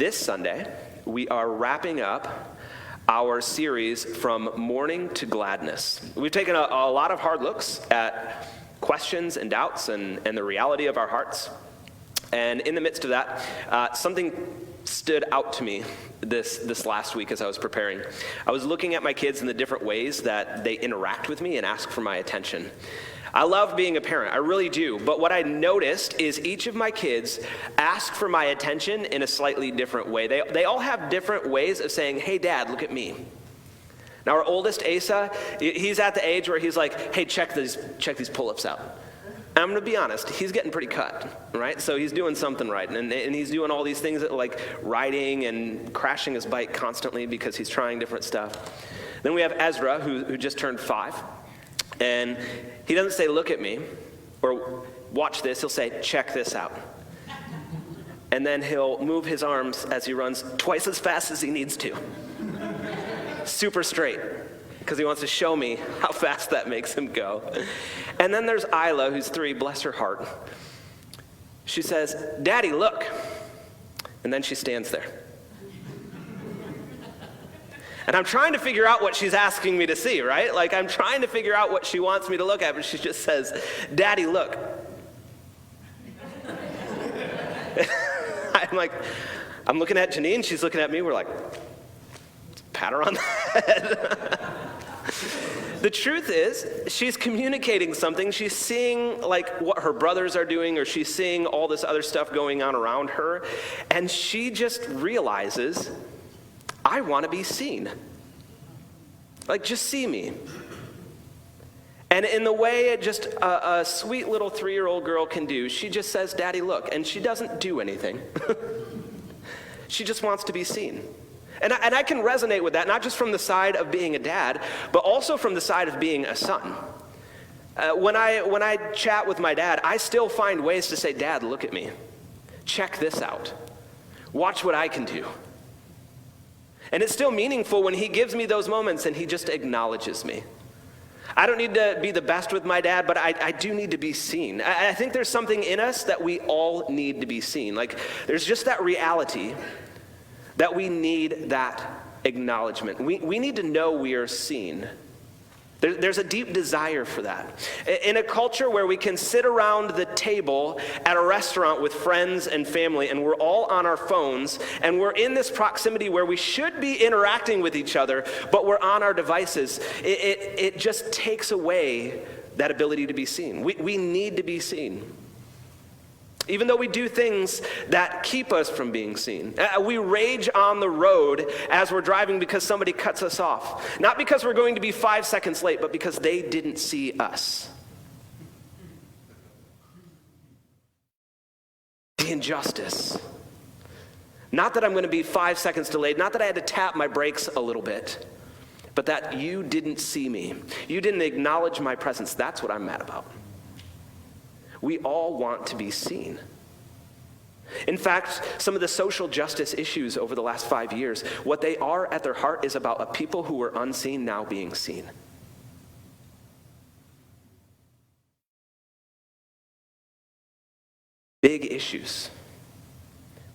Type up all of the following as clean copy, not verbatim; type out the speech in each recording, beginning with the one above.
This Sunday, we are wrapping up our series From Mourning to Gladness. We've taken a lot of hard looks at questions and doubts and the reality of our hearts. And in the midst of that, something stood out to me this last week as I was preparing. I was looking at my kids in the different ways that they interact with me and ask for my attention. I love being a parent, I really do, but what I noticed is each of my kids ask for my attention in a slightly different way. They all have different ways of saying, "Hey Dad, look at me." Now our oldest, Asa, he's at the age where he's like, "Hey, check these pull-ups out." And I'm gonna be honest, he's getting pretty cut, right? So he's doing something right, and he's doing all these things that, like riding and crashing his bike constantly because he's trying different stuff. Then we have Ezra, who just turned 5. And he doesn't say, "Look at me," or "Watch this." He'll say, "Check this out." And then he'll move his arms as he runs twice as fast as he needs to. Super straight, because he wants to show me how fast that makes him go. And then there's Isla, who's 3, bless her heart. She says, "Daddy, look." And then she stands there. And I'm trying to figure out what she's asking me to see, right? Like, I'm trying to figure out what she wants me to look at, but she just says, "Daddy, look." I'm looking at Janine, she's looking at me, we're like, pat her on the head. The truth is, she's communicating something. She's seeing like what her brothers are doing, or she's seeing all this other stuff going on around her, and she just realizes, I want to be seen. Like, just see me. And in the way just a sweet little 3-year-old girl can do, she just says, "Daddy, look." And she doesn't do anything. She just wants to be seen. And I can resonate with that, not just from the side of being a dad, but also from the side of being a son. When I chat with my dad, I still find ways to say, "Dad, look at me. Check this out. Watch what I can do." And it's still meaningful when he gives me those moments and he just acknowledges me. I don't need to be the best with my dad, but I do need to be seen. I think there's something in us that we all need to be seen. Like, there's just that reality that we need that acknowledgement. We need to know we are seen. There's a deep desire for that. In a culture where we can sit around the table at a restaurant with friends and family, and we're all on our phones, and we're in this proximity where we should be interacting with each other, but we're on our devices, it just takes away that ability to be seen. We need to be seen. Even though we do things that keep us from being seen. We rage on the road as we're driving because somebody cuts us off. Not because we're going to be 5 seconds late, but because they didn't see us. The injustice. Not that I'm going to be 5 seconds delayed, not that I had to tap my brakes a little bit, but that you didn't see me. You didn't acknowledge my presence. That's what I'm mad about. We all want to be seen. In fact, some of the social justice issues over the last 5 years, what they are at their heart is about a people who were unseen now being seen. Big issues.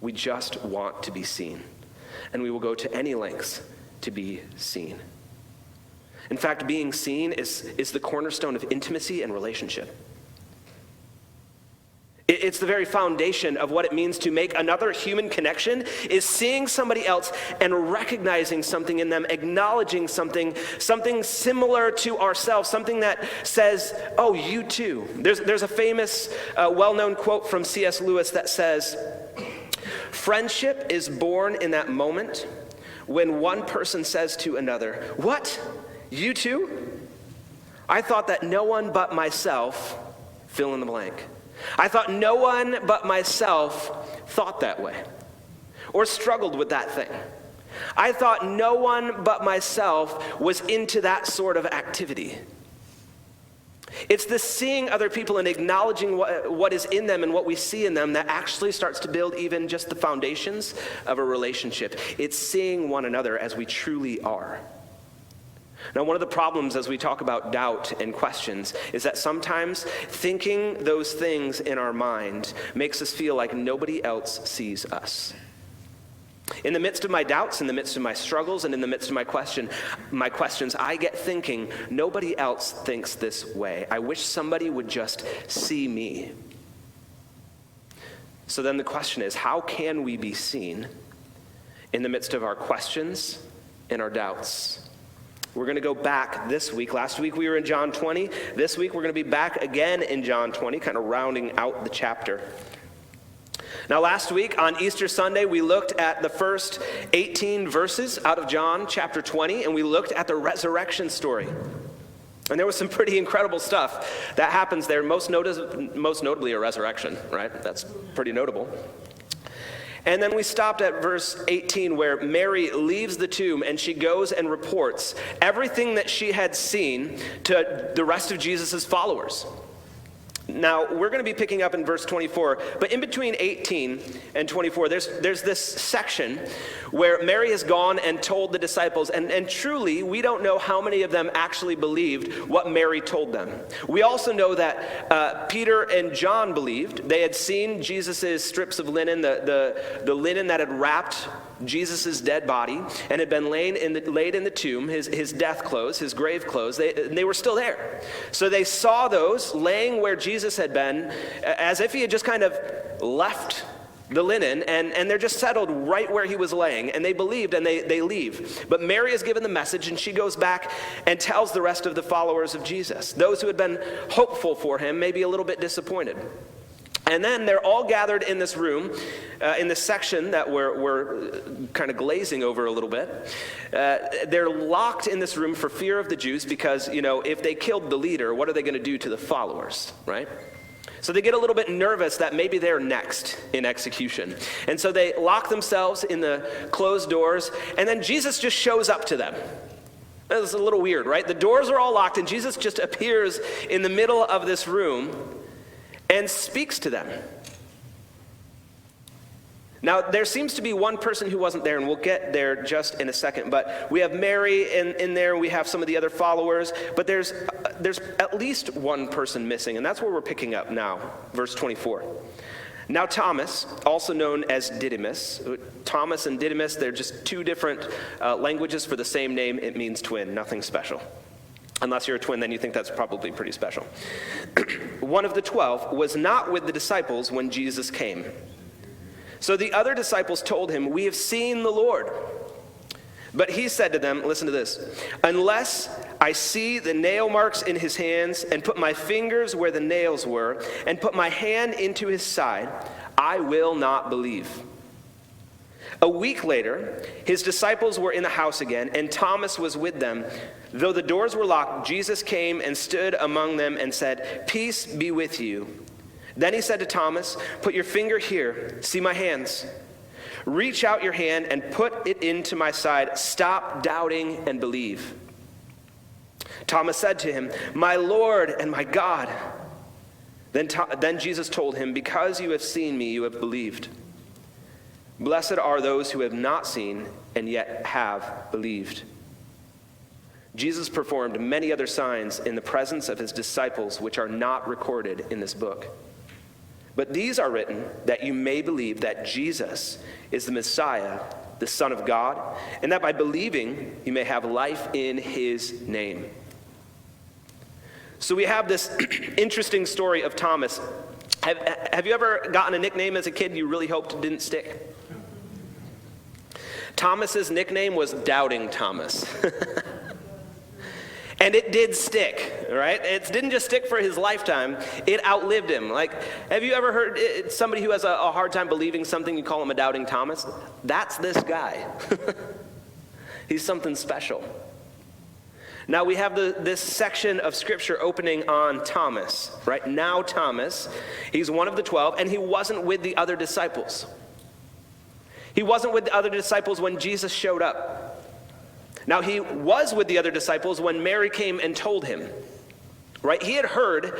We just want to be seen. And we will go to any lengths to be seen. In fact, being seen is the cornerstone of intimacy and relationship. It's the very foundation of what it means to make another human connection, is seeing somebody else and recognizing something in them, acknowledging something similar to ourselves, something that says, "Oh, you too." There's a famous, well-known quote from C.S. Lewis that says, "Friendship is born in that moment when one person says to another, 'What? You too? I thought that no one but myself,' fill in the blank. I thought no one but myself thought that way or struggled with that thing. I thought no one but myself was into that sort of activity." It's the seeing other people and acknowledging what is in them and what we see in them that actually starts to build even just the foundations of a relationship. It's seeing one another as we truly are. Now, one of the problems as we talk about doubt and questions is that sometimes thinking those things in our mind makes us feel like nobody else sees us. In the midst of my doubts, in the midst of my struggles, and in the midst of my questions, I get thinking, nobody else thinks this way. I wish somebody would just see me. So then the question is, how can we be seen in the midst of our questions and our doubts? We're going to go back this week. Last week we were in John 20. This week we're going to be back again in John 20, kind of rounding out the chapter. Now last week on Easter Sunday, we looked at the first 18 verses out of John chapter 20, and we looked at the resurrection story. And there was some pretty incredible stuff that happens there, most notably a resurrection, right? That's pretty notable. And then we stopped at verse 18 where Mary leaves the tomb and she goes and reports everything that she had seen to the rest of Jesus' followers. Now, we're going to be picking up in verse 24, but in between 18 and 24, there's this section where Mary has gone and told the disciples, and truly, we don't know how many of them actually believed what Mary told them. We also know that Peter and John believed. They had seen Jesus' strips of linen, the linen that had wrapped Jesus' dead body and had been laid in the tomb, his death clothes, his grave clothes. They were still there. So they saw those laying where Jesus had been, as if he had just kind of left the linen, and they're just settled right where he was laying, and they believed, and they leave. But Mary is given the message, and she goes back and tells the rest of the followers of Jesus, those who had been hopeful for him, maybe a little bit disappointed. And then they're all gathered in this room, in this section that we're kind of glazing over a little bit. They're locked in this room for fear of the Jews because, if they killed the leader, what are they going to do to the followers, right? So they get a little bit nervous that maybe they're next in execution. And so they lock themselves in the closed doors, and then Jesus just shows up to them. That's a little weird, right? The doors are all locked, and Jesus just appears in the middle of this room and speaks to them. Now, there seems to be one person who wasn't there, and we'll get there just in a second. But we have Mary in there, we have some of the other followers, but there's at least one person missing, and that's where we're picking up now, verse 24. Now Thomas, also known as Didymus, Thomas and Didymus, they're just two different languages for the same name. It means twin, nothing special. Unless you're a twin, then you think that's probably pretty special. One of the 12 was not with the disciples when Jesus came. So the other disciples told him, "We have seen the Lord." But he said to them, listen to this, "Unless I see the nail marks in his hands and put my fingers where the nails were and put my hand into his side, I will not believe." A week later, his disciples were in the house again, and Thomas was with them. Though the doors were locked, Jesus came and stood among them and said, "Peace be with you." Then he said to Thomas, "Put your finger here, see my hands. Reach out your hand and put it into my side. Stop doubting and believe." Thomas said to him, "My Lord and my God." Then Jesus told him, "Because you have seen me, you have believed. Blessed are those who have not seen and yet have believed." Jesus performed many other signs in the presence of his disciples, which are not recorded in this book. But these are written that you may believe that Jesus is the Messiah, the Son of God, and that by believing you may have life in his name. So we have this interesting story of Thomas. Have you ever gotten a nickname as a kid you really hoped didn't stick? Thomas's nickname was Doubting Thomas. And it did stick, right? It didn't just stick for his lifetime, it outlived him. Like, have you ever heard somebody who has a hard time believing something, you call him a Doubting Thomas? That's this guy. He's something special. Now we have this section of scripture opening on Thomas, right? Now Thomas, he's one of the 12, and he wasn't with the other disciples. He wasn't with the other disciples when Jesus showed up. Now, he was with the other disciples when Mary came and told him, right? He had heard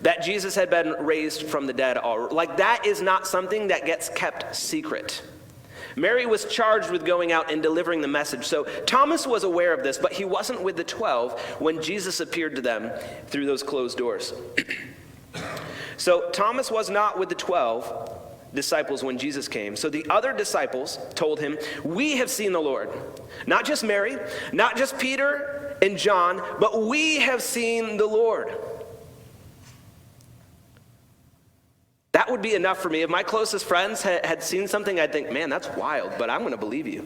that Jesus had been raised from the dead. Like, that is not something that gets kept secret. Mary was charged with going out and delivering the message. So Thomas was aware of this, but he wasn't with the 12 when Jesus appeared to them through those closed doors. So Thomas was not with the 12. disciples when Jesus came. So the other disciples told him, "We have seen the Lord." Not just Mary, not just Peter and John, but we have seen the Lord. That would be enough for me. If my closest friends had seen something, I'd think, man, that's wild, but I'm going to believe you.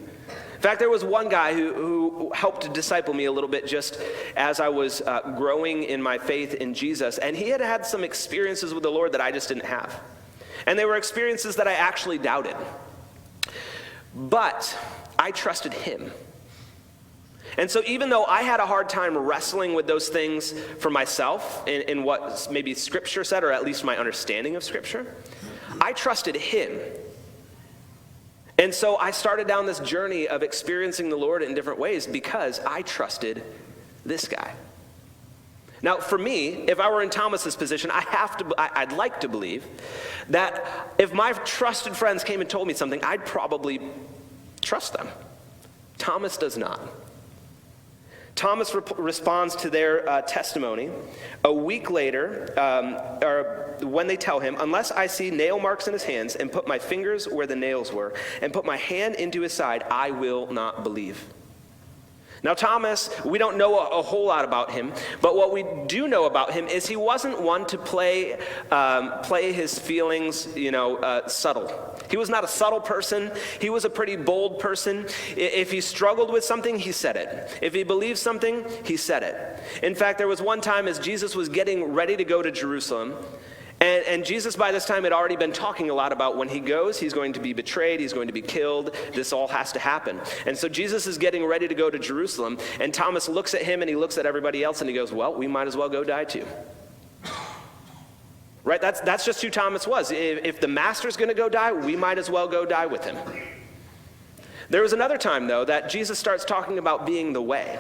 In fact, there was one guy who helped to disciple me a little bit just as I was growing in my faith in Jesus, and he had had some experiences with the Lord that I just didn't have. And they were experiences that I actually doubted. But I trusted him. And so even though I had a hard time wrestling with those things for myself in what maybe Scripture said, or at least my understanding of Scripture, I trusted him. And so I started down this journey of experiencing the Lord in different ways because I trusted this guy. Now, for me, if I were in Thomas's position, I'd like to believe that if my trusted friends came and told me something, I'd probably trust them. Thomas does not. Thomas responds to their testimony a week later, or when they tell him, "Unless I see nail marks in his hands and put my fingers where the nails were and put my hand into his side, I will not believe." Now, Thomas, we don't know a whole lot about him, but what we do know about him is he wasn't one to play his feelings, subtle. He was not a subtle person. He was a pretty bold person. If he struggled with something, he said it. If he believed something, he said it. In fact, there was one time as Jesus was getting ready to go to Jerusalem, and Jesus by this time had already been talking a lot about when he goes, he's going to be betrayed, he's going to be killed, this all has to happen. And so Jesus is getting ready to go to Jerusalem, and Thomas looks at him and he looks at everybody else and he goes, well, we might as well go die too. Right? That's just who Thomas was. If the master's going to go die, we might as well go die with him. There was another time, though, that Jesus starts talking about being the way.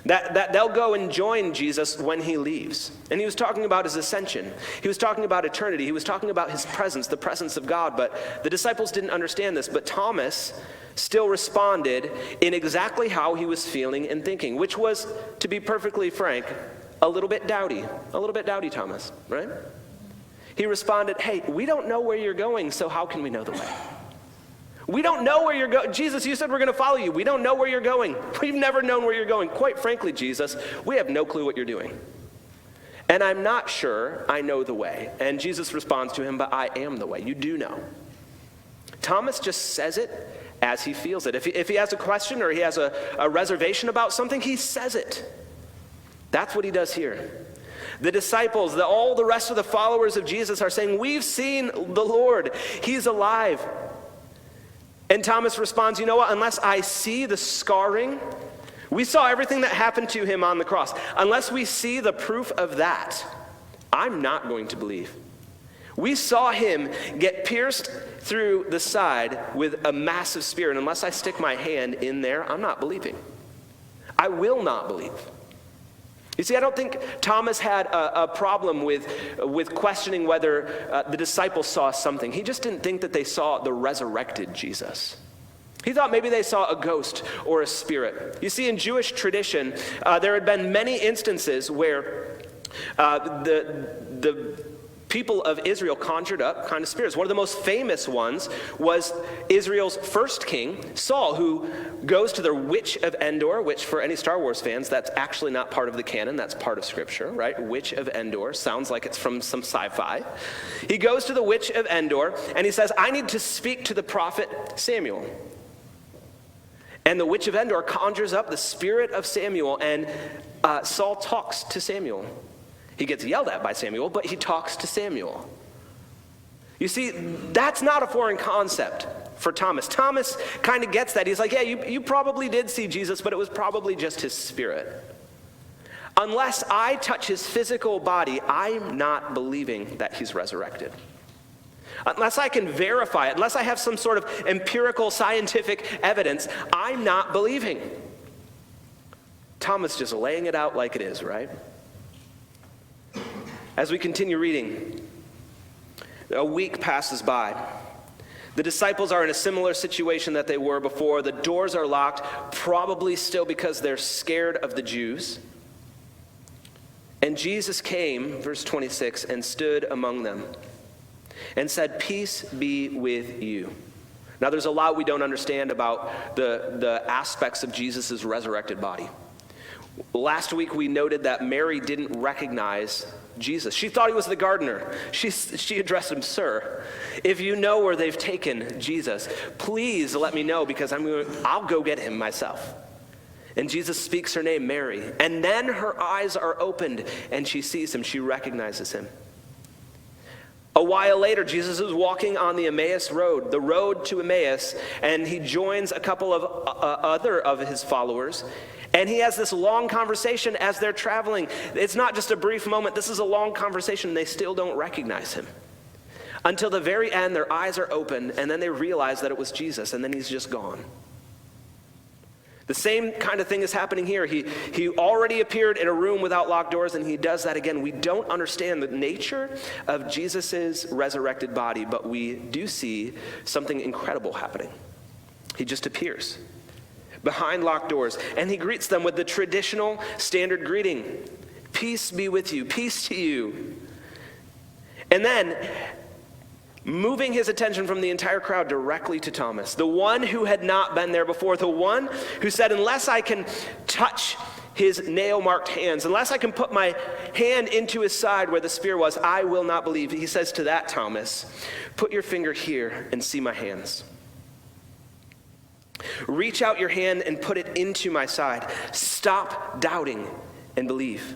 That they'll go and join Jesus when he leaves. And he was talking about his ascension. He was talking about eternity. He was talking about his presence, the presence of God. But the disciples didn't understand this. But Thomas still responded in exactly how he was feeling and thinking, which was, to be perfectly frank, a little bit doubty. A little bit doubty, Thomas, right? He responded, hey, we don't know where you're going, so how can we know the way? We don't know where you're going. Jesus, you said we're going to follow you. We don't know where you're going. We've never known where you're going. Quite frankly, Jesus, we have no clue what you're doing. And I'm not sure I know the way. And Jesus responds to him, but I am the way. You do know. Thomas just says it as he feels it. If he has a question or he has a reservation about something, he says it. That's what he does here. The disciples, all the rest of the followers of Jesus are saying, we've seen the Lord. He's alive. And Thomas responds, you know what, unless I see the scarring, we saw everything that happened to him on the cross. Unless we see the proof of that, I'm not going to believe. We saw him get pierced through the side with a massive spear, and unless I stick my hand in there, I'm not believing. I will not believe. You see, I don't think Thomas had a problem with questioning whether the disciples saw something. He just didn't think that they saw the resurrected Jesus. He thought maybe they saw a ghost or a spirit. You see, in Jewish tradition, there had been many instances where the people of Israel conjured up kind of spirits. One of the most famous ones was Israel's first king, Saul, who goes to the Witch of Endor, which for any Star Wars fans, that's actually not part of the canon, that's part of Scripture, right? Witch of Endor, sounds like it's from some sci-fi. He goes to the Witch of Endor, and he says, I need to speak to the prophet Samuel. And the Witch of Endor conjures up the spirit of Samuel, and Saul talks to Samuel. He gets yelled at by Samuel, but he talks to Samuel. You see, that's not a foreign concept for Thomas. Thomas kind of gets that. He's like, yeah, you probably did see Jesus, but it was probably just his spirit. Unless I touch his physical body, I'm not believing that he's resurrected. Unless I can verify it, unless I have some sort of empirical scientific evidence, I'm not believing. Thomas just laying it out like it is, right? As we continue reading, a week passes by. The disciples are in a similar situation that they were before. The doors are locked, probably still because they're scared of the Jews. And Jesus came, verse 26, and stood among them. and said, "Peace be with you." Now, there's a lot we don't understand about the aspects of Jesus' resurrected body. Last week, we noted that Mary didn't recognize Jesus. She thought he was the gardener. She addressed him, "Sir, if you know where they've taken Jesus, please let me know, because I'll go get him myself." And Jesus speaks her name, Mary. And then her eyes are opened, and she sees him. She recognizes him. A while later, Jesus is walking on the Emmaus road, the road to Emmaus, and he joins a couple of other of his followers, and he has this long conversation as they're traveling. It's not just a brief moment. This is a long conversation, and they still don't recognize him. Until the very end, their eyes are open, and then they realize that it was Jesus, and then he's just gone. The same kind of thing is happening here. He already appeared in a room without locked doors, and he does that again. We don't understand the nature of Jesus' resurrected body, but we do see something incredible happening. He just appears behind locked doors, and he greets them with the traditional standard greeting. "Peace be with you, peace to you." And then, moving his attention from the entire crowd directly to Thomas, the one who had not been there before, the one who said, "Unless I can touch his nail-marked hands, unless I can put my hand into his side where the spear was, I will not believe." He says to that Thomas, "Put your finger here and see my hands. Reach out your hand and put it into my side. Stop doubting and believe."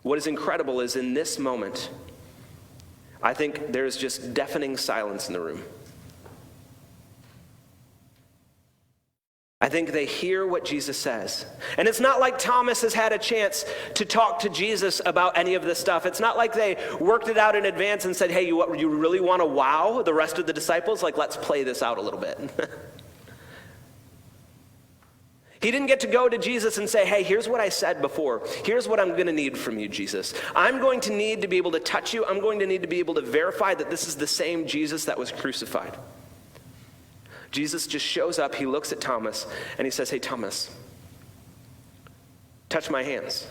What is incredible is in this moment, I think there's just deafening silence in the room. I think they hear what Jesus says. And it's not like Thomas has had a chance to talk to Jesus about any of this stuff. It's not like they worked it out in advance and said, "Hey, you really want to wow the rest of the disciples? Like, let's play this out a little bit." He didn't get to go to Jesus and say, "Hey, here's what I said before. Here's what I'm going to need from you, Jesus. I'm going to need to be able to touch you. I'm going to need to be able to verify that this is the same Jesus that was crucified." Jesus just shows up, he looks at Thomas, and he says, "Hey, Thomas, touch my hands.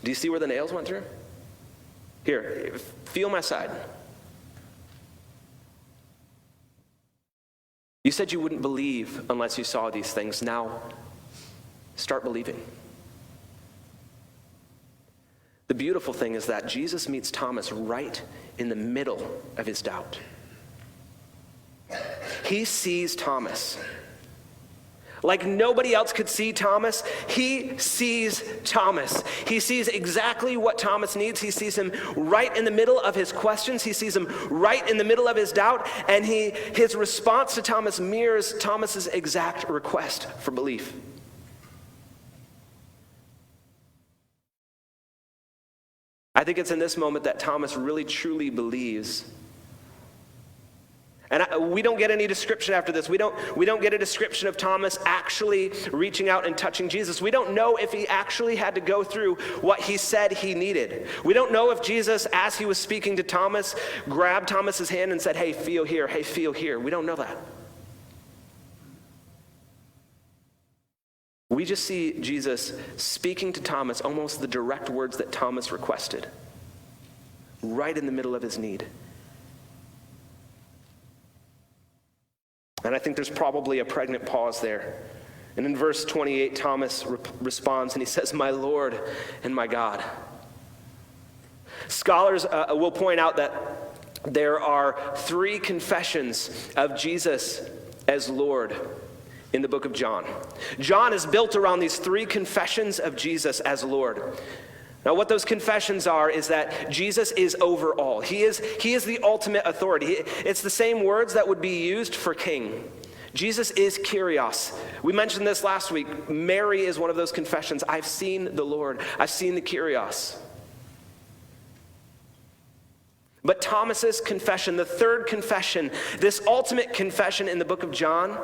Do you see where the nails went through? Here, feel my side. You said you wouldn't believe unless you saw these things. Now, start believing." The beautiful thing is that Jesus meets Thomas right in the middle of his doubt. He sees Thomas. Like nobody else could see Thomas, he sees Thomas. He sees exactly what Thomas needs. He sees him right in the middle of his questions. He sees him right in the middle of his doubt. And his response to Thomas mirrors Thomas's exact request for belief. I think it's in this moment that Thomas really truly believes. And we don't get any description after this. We don't get a description of Thomas actually reaching out and touching Jesus. We don't know if he actually had to go through what he said he needed. We don't know if Jesus, as he was speaking to Thomas, grabbed Thomas's hand and said, "Hey, feel here. Hey, feel here." We don't know that. We just see Jesus speaking to Thomas almost the direct words that Thomas requested, right in the middle of his need. And I think there's probably a pregnant pause there. And in verse 28, Thomas responds and he says, "My Lord and my God." Scholars will point out that there are 3 confessions of Jesus as Lord in the book of John. John is built around these 3 confessions of Jesus as Lord. Now, what those confessions are is that Jesus is over all. He is the ultimate authority. It's the same words that would be used for king. Jesus is Kyrios. We mentioned this last week. Mary is one of those confessions. I've seen the Lord. I've seen the Kyrios. But Thomas's confession, the third confession, this ultimate confession in the book of John,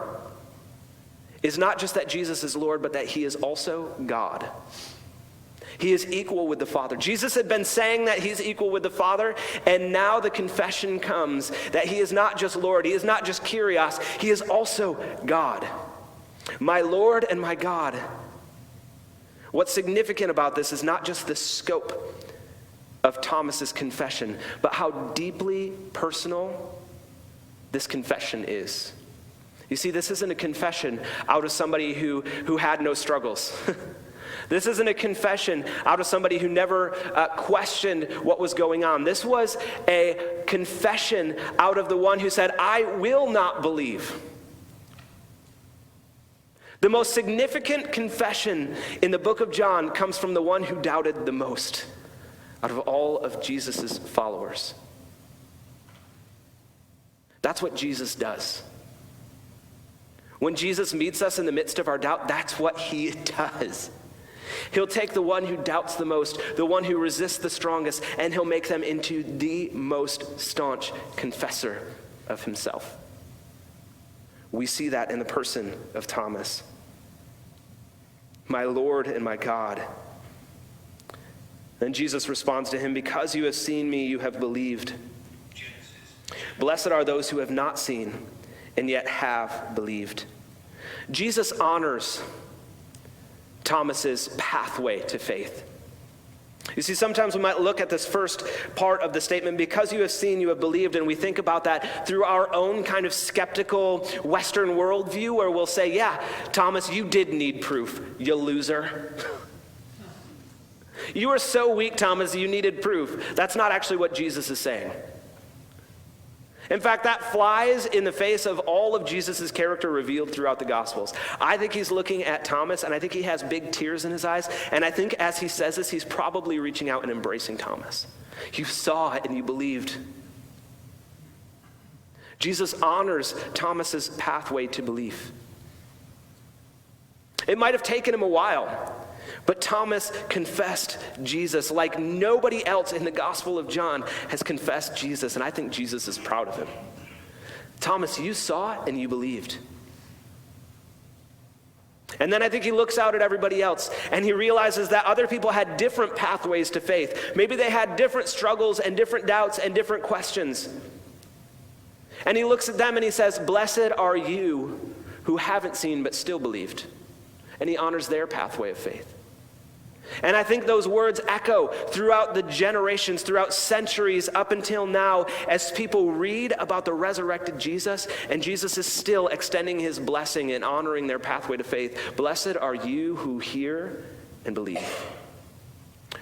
is not just that Jesus is Lord, but that he is also God. He is equal with the Father. Jesus had been saying that he's equal with the Father, and now the confession comes that he is not just Lord, he is not just Kyrios, he is also God. My Lord and my God. What's significant about this is not just the scope of Thomas's confession, but how deeply personal this confession is. You see, this isn't a confession out of somebody who had no struggles. This isn't a confession out of somebody who never questioned what was going on. This was a confession out of the one who said, I will not believe. The most significant confession in the book of John comes from the one who doubted the most out of all of Jesus' followers. That's what Jesus does. When Jesus meets us in the midst of our doubt, that's what he does. He'll take the one who doubts the most, the one who resists the strongest, and he'll make them into the most staunch confessor of himself. We see that in the person of Thomas. My Lord and my God. Then Jesus responds to him, because you have seen me, you have believed. Blessed are those who have not seen and yet have believed. Jesus honors Thomas's pathway to faith. You see, sometimes we might look at this first part of the statement, because you have seen, you have believed, and we think about that through our own kind of skeptical Western worldview, where we'll say, yeah, Thomas, you did need proof, you loser. You were so weak, Thomas, you needed proof. That's not actually what Jesus is saying. In fact, that flies in the face of all of Jesus' character revealed throughout the Gospels. I think he's looking at Thomas, and I think he has big tears in his eyes, and I think as he says this, he's probably reaching out and embracing Thomas. You saw it and you believed. Jesus honors Thomas's pathway to belief. It might have taken him a while, but Thomas confessed Jesus like nobody else in the Gospel of John has confessed Jesus, and I think Jesus is proud of him. Thomas, you saw and you believed. And then I think he looks out at everybody else and he realizes that other people had different pathways to faith. Maybe they had different struggles and different doubts and different questions. And he looks at them and he says, blessed are you who haven't seen but still believed. And he honors their pathway of faith. And I think those words echo throughout the generations, throughout centuries up until now, as people read about the resurrected Jesus, and Jesus is still extending his blessing and honoring their pathway to faith. Blessed are you who hear and believe,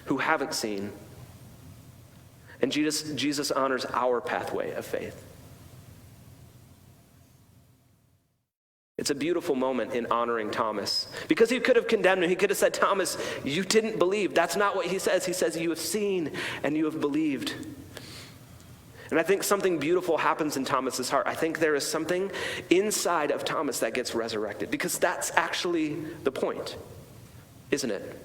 who haven't seen. And Jesus honors our pathway of faith. It's a beautiful moment in honoring Thomas, because he could have condemned him. He could have said, Thomas, you didn't believe. That's not what he says. He says, you have seen and you have believed. And I think something beautiful happens in Thomas's heart. I think there is something inside of Thomas that gets resurrected, because that's actually the point, isn't it?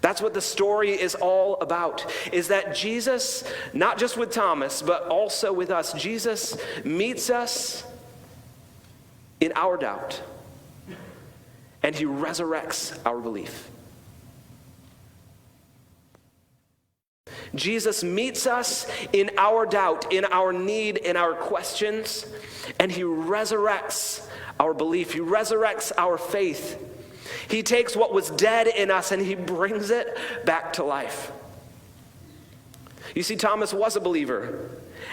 That's what the story is all about, is that Jesus, not just with Thomas, but also with us, Jesus meets us in our doubt, and he resurrects our belief. Jesus meets us in our doubt, in our need, in our questions, and he resurrects our belief. He resurrects our faith. He takes what was dead in us and he brings it back to life. You see, Thomas was a believer.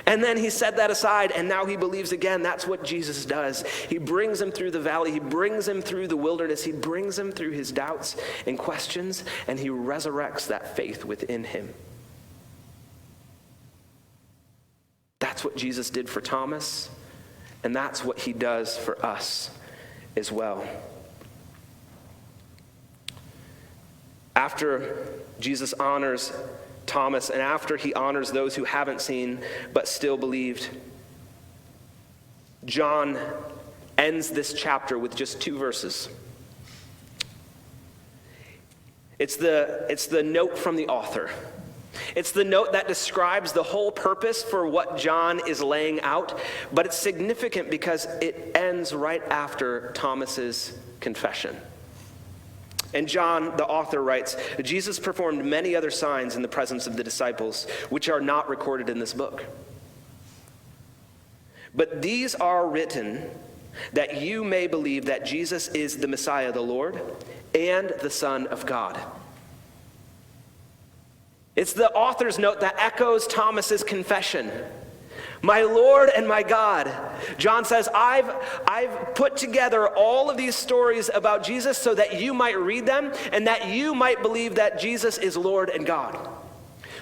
And then he set that aside, and now he believes again. That's what Jesus does. He brings him through the valley. He brings him through the wilderness. He brings him through his doubts and questions, and he resurrects that faith within him. That's what Jesus did for Thomas, and that's what he does for us as well. After Jesus honors Thomas, and after he honors those who haven't seen but still believed, John ends this chapter with just 2 verses. It's the note from the author. It's the note that describes the whole purpose for what John is laying out, but it's significant because it ends right after Thomas's confession. And John, the author, writes, Jesus performed many other signs in the presence of the disciples, which are not recorded in this book. But these are written that you may believe that Jesus is the Messiah, the Lord, and the Son of God. It's the author's note that echoes Thomas's confession. My Lord and my God. John says, I've put together all of these stories about Jesus so that you might read them and that you might believe that Jesus is Lord and God.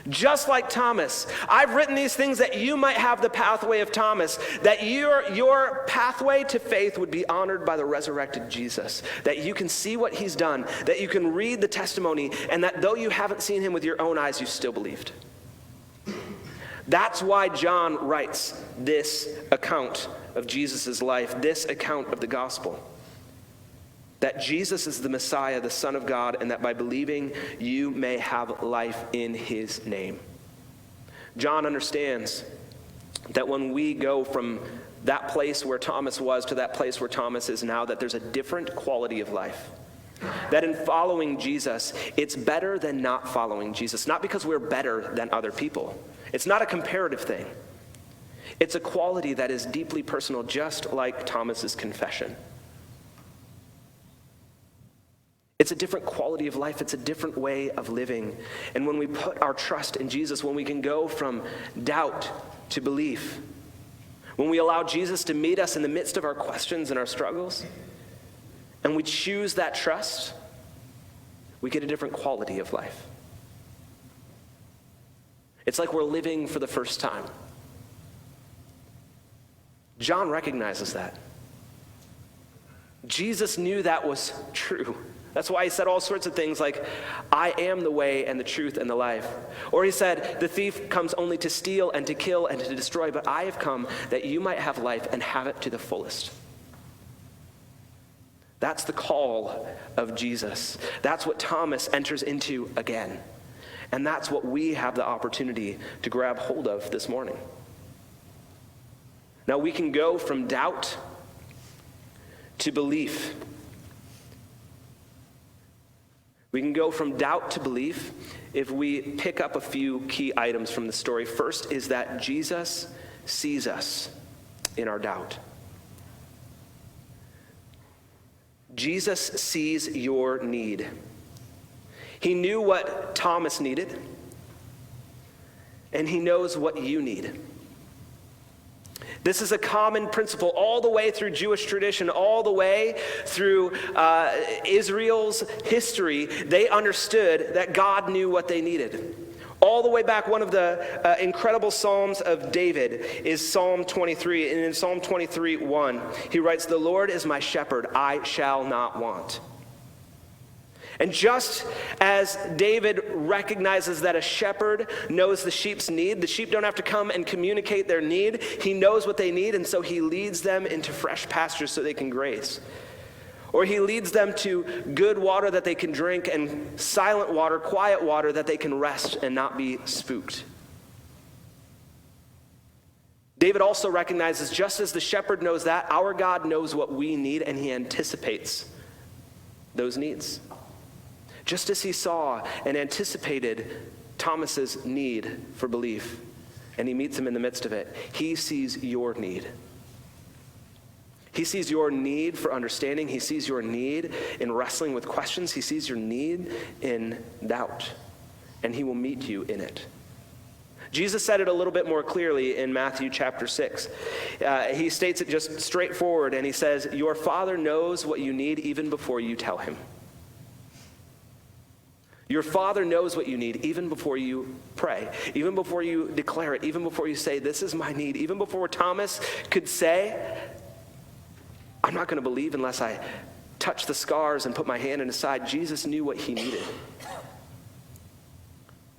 Just like Thomas, I've written these things that you might have the pathway of Thomas, that your pathway to faith would be honored by the resurrected Jesus, that you can see what he's done, that you can read the testimony, and that though you haven't seen him with your own eyes, you still believed. That's why John writes this account of Jesus' life, this account of the gospel. That Jesus is the Messiah, the Son of God, and that by believing you may have life in his name. John understands that when we go from that place where Thomas was to that place where Thomas is now, that there's a different quality of life. That in following Jesus, it's better than not following Jesus. Not because we're better than other people. It's not a comparative thing. It's a quality that is deeply personal, just like Thomas's confession. It's a different quality of life. It's a different way of living. And when we put our trust in Jesus, when we can go from doubt to belief, when we allow Jesus to meet us in the midst of our questions and our struggles, and we choose that trust, we get a different quality of life. It's like we're living for the first time. John recognizes that. Jesus knew that was true. That's why he said all sorts of things like, I am the way and the truth and the life. Or he said, the thief comes only to steal and to kill and to destroy, but I have come that you might have life and have it to the fullest. That's the call of Jesus. That's what Thomas enters into again. And that's what we have the opportunity to grab hold of this morning. Now we can go from doubt to belief. We can go from doubt to belief if we pick up a few key items from the story. First is that Jesus sees us in our doubt. Jesus sees your need. He knew what Thomas needed, and he knows what you need. This is a common principle all the way through Jewish tradition, all the way through Israel's history. They understood that God knew what they needed. All the way back, one of the incredible Psalms of David is Psalm 23. And in Psalm 23:1, he writes, "The Lord is my shepherd, I shall not want." And just as David recognizes that a shepherd knows the sheep's need, the sheep don't have to come and communicate their need. He knows what they need, and so he leads them into fresh pastures so they can graze. Or he leads them to good water that they can drink and silent water, quiet water that they can rest and not be spooked. David also recognizes, just as the shepherd knows that, our God knows what we need, and he anticipates those needs. Just as he saw and anticipated Thomas's need for belief, and he meets him in the midst of it, he sees your need. He sees your need for understanding. He sees your need in wrestling with questions. He sees your need in doubt, and he will meet you in it. Jesus said it a little bit more clearly in Matthew chapter 6. He states it just straightforward, and he says, "Your Father knows what you need even before you tell him." Your Father knows what you need even before you pray, even before you declare it, even before you say, "This is my need," even before Thomas could say, "I'm not going to believe unless I touch the scars and put my hand in his side." Jesus knew what he needed.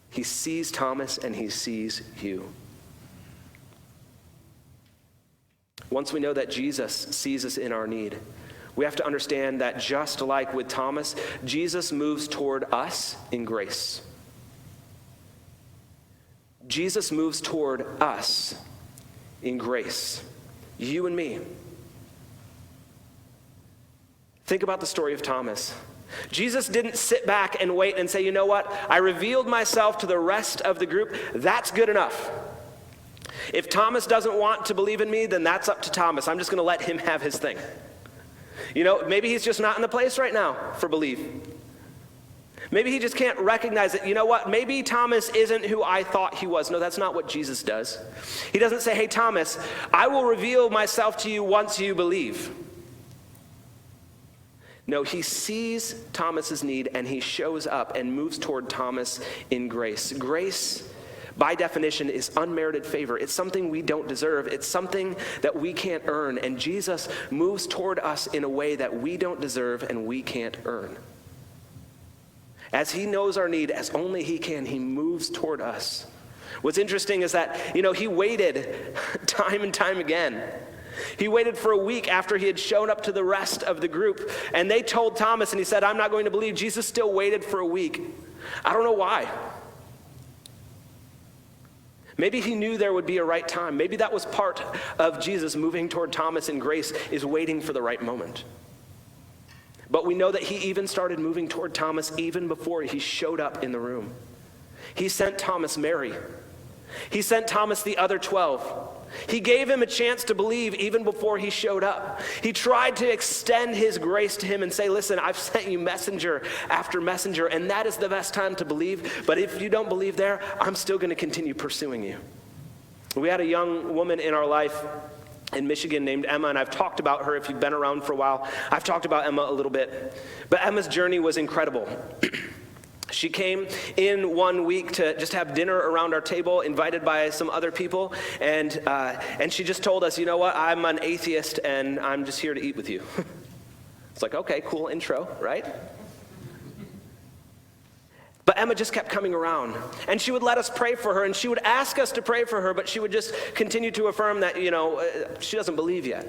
He sees Thomas and he sees you. Once we know that Jesus sees us in our need, we have to understand that just like with Thomas, Jesus moves toward us in grace. Jesus moves toward us in grace. You and me. Think about the story of Thomas. Jesus didn't sit back and wait and say, "You know what? I revealed myself to the rest of the group. That's good enough. If Thomas doesn't want to believe in me, then that's up to Thomas. I'm just going to let him have his thing. You know, maybe he's just not in the place right now for belief. Maybe he just can't recognize it. You know what? Maybe Thomas isn't who I thought he was. No, that's not what Jesus does. He doesn't say, hey, Thomas, I will reveal myself to you once you believe. No, he sees Thomas's need and he shows up and moves toward Thomas in grace. Grace, by definition, is unmerited favor. It's something we don't deserve. It's something that we can't earn. And Jesus moves toward us in a way that we don't deserve and we can't earn. As he knows our need, as only he can, he moves toward us. What's interesting is that, he waited time and time again. He waited for a week after he had shown up to the rest of the group. And they told Thomas, and he said, I'm not going to believe. Jesus still waited for a week. I don't know why. Maybe he knew there would be a right time. Maybe that was part of Jesus moving toward Thomas in grace, is waiting for the right moment. But we know that he even started moving toward Thomas even before he showed up in the room. He sent Thomas Mary. He sent Thomas the other 12. He gave him a chance to believe even before he showed up. He tried to extend his grace to him and say, listen, I've sent you messenger after messenger, and that is the best time to believe. But if you don't believe there, I'm still going to continue pursuing you. We had a young woman in our life in Michigan named Emma, and I've talked about her. If you've been around for a while, I've talked about Emma a little bit. But Emma's journey was incredible. She came in one week to just have dinner around our table, invited by some other people, and she just told us, you know what, I'm an atheist, and I'm just here to eat with you. It's like, okay, cool intro, right? But Emma just kept coming around, and she would let us pray for her, and she would ask us to pray for her, but she would just continue to affirm that, she doesn't believe yet.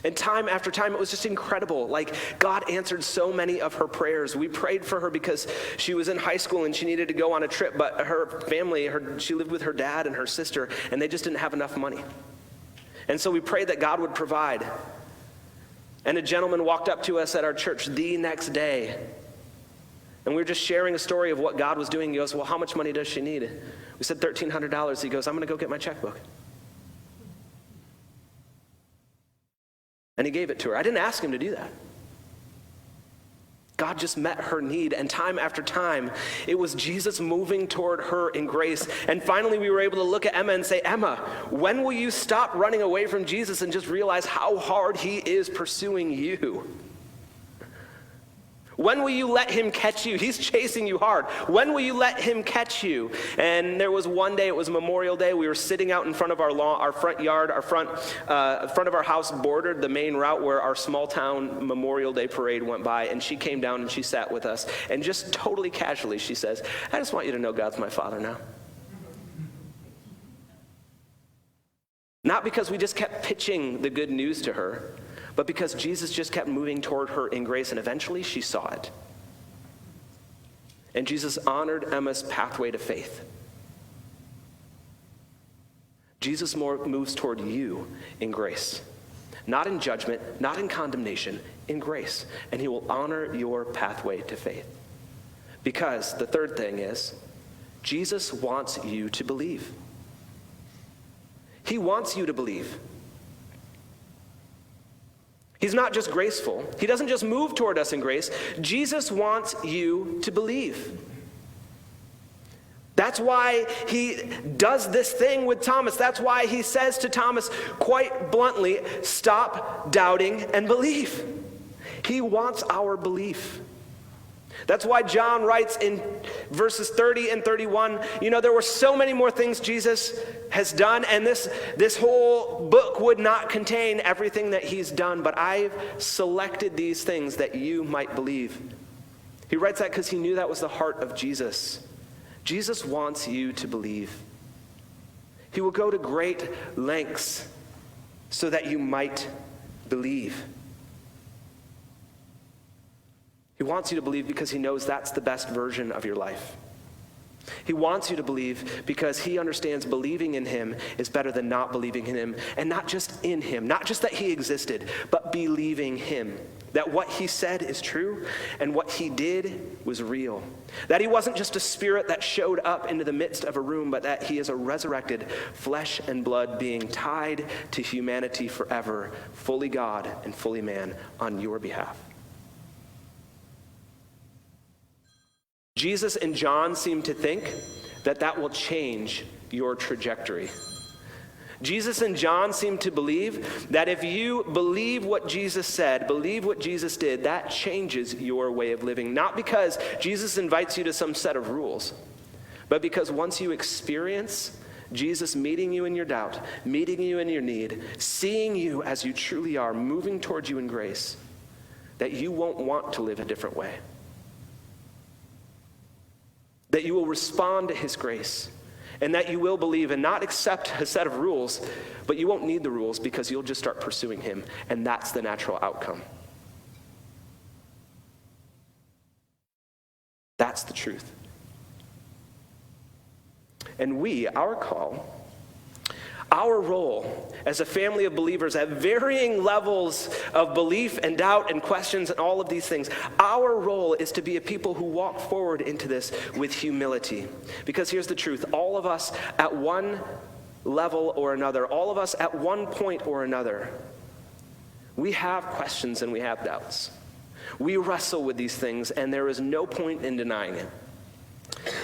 And time after time, it was just incredible. Like, God answered so many of her prayers. We prayed for her because she was in high school and she needed to go on a trip, but her family, she lived with her dad and her sister, and they just didn't have enough money. And so we prayed that God would provide. And a gentleman walked up to us at our church the next day, and we were just sharing a story of what God was doing. He goes, well, how much money does she need? We said $1,300. He goes, I'm going to go get my checkbook. And he gave it to her. I didn't ask him to do that. God just met her need, and time after time, it was Jesus moving toward her in grace. And finally, we were able to look at Emma and say, Emma, when will you stop running away from Jesus and just realize how hard he is pursuing you? When will you let him catch you? He's chasing you hard. When will you let him catch you? And there was one day, it was Memorial Day, we were sitting out in front of our lawn, our front yard, front of our house bordered the main route where our small town Memorial Day parade went by, and she came down and she sat with us, and just totally casually she says, I just want you to know God's my Father now. Not because we just kept pitching the good news to her, but because Jesus just kept moving toward her in grace, and eventually she saw it. And Jesus honored Emma's pathway to faith. Jesus moves toward you in grace. Not in judgment, not in condemnation, in grace. And he will honor your pathway to faith. Because the third thing is, Jesus wants you to believe. He wants you to believe. He's not just graceful. He doesn't just move toward us in grace. Jesus wants you to believe. That's why he does this thing with Thomas. That's why he says to Thomas quite bluntly, stop doubting and believe. He wants our belief. That's why John writes in verses 30 and 31, there were so many more things Jesus has done, and this whole book would not contain everything that he's done, but I've selected these things that you might believe. He writes that because he knew that was the heart of Jesus. Jesus wants you to believe. He will go to great lengths so that you might believe. He wants you to believe because he knows that's the best version of your life. He wants you to believe because he understands believing in him is better than not believing in him. And not just in him, not just that he existed, but believing him. That what he said is true and what he did was real. That he wasn't just a spirit that showed up into the midst of a room, but that he is a resurrected flesh and blood being tied to humanity forever, fully God and fully man on your behalf. Jesus and John seem to think that will change your trajectory. Jesus and John seem to believe that if you believe what Jesus said, believe what Jesus did, that changes your way of living. Not because Jesus invites you to some set of rules, but because once you experience Jesus meeting you in your doubt, meeting you in your need, seeing you as you truly are, moving towards you in grace, that you won't want to live a different way. That you will respond to his grace, and that you will believe and not accept a set of rules, but you won't need the rules because you'll just start pursuing him, and that's the natural outcome. That's the truth. And our call, our role as a family of believers at varying levels of belief and doubt and questions and all of these things, our role is to be a people who walk forward into this with humility. Because here's the truth, all of us at one level or another, all of us at one point or another, we have questions and we have doubts. We wrestle with these things, and there is no point in denying it.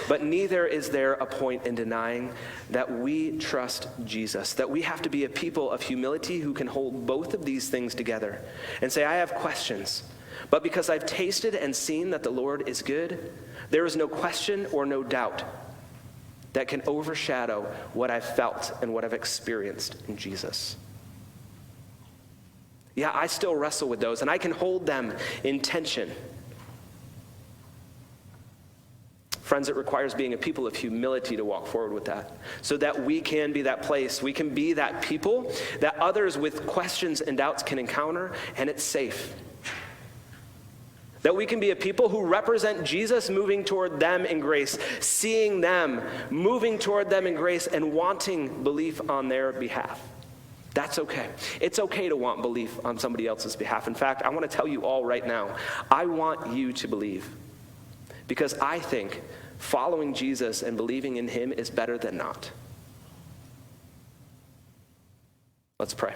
But neither is there a point in denying that we trust Jesus, that we have to be a people of humility who can hold both of these things together and say, I have questions, but because I've tasted and seen that the Lord is good, there is no question or no doubt that can overshadow what I've felt and what I've experienced in Jesus. Yeah, I still wrestle with those, and I can hold them in tension. Friends, it requires being a people of humility to walk forward with that, so that we can be that place, we can be that people that others with questions and doubts can encounter, and it's safe. That we can be a people who represent Jesus moving toward them in grace, seeing them, moving toward them in grace, and wanting belief on their behalf. That's okay. It's okay to want belief on somebody else's behalf. In fact, I want to tell you all right now, I want you to believe. Because I think following Jesus and believing in him is better than not. Let's pray.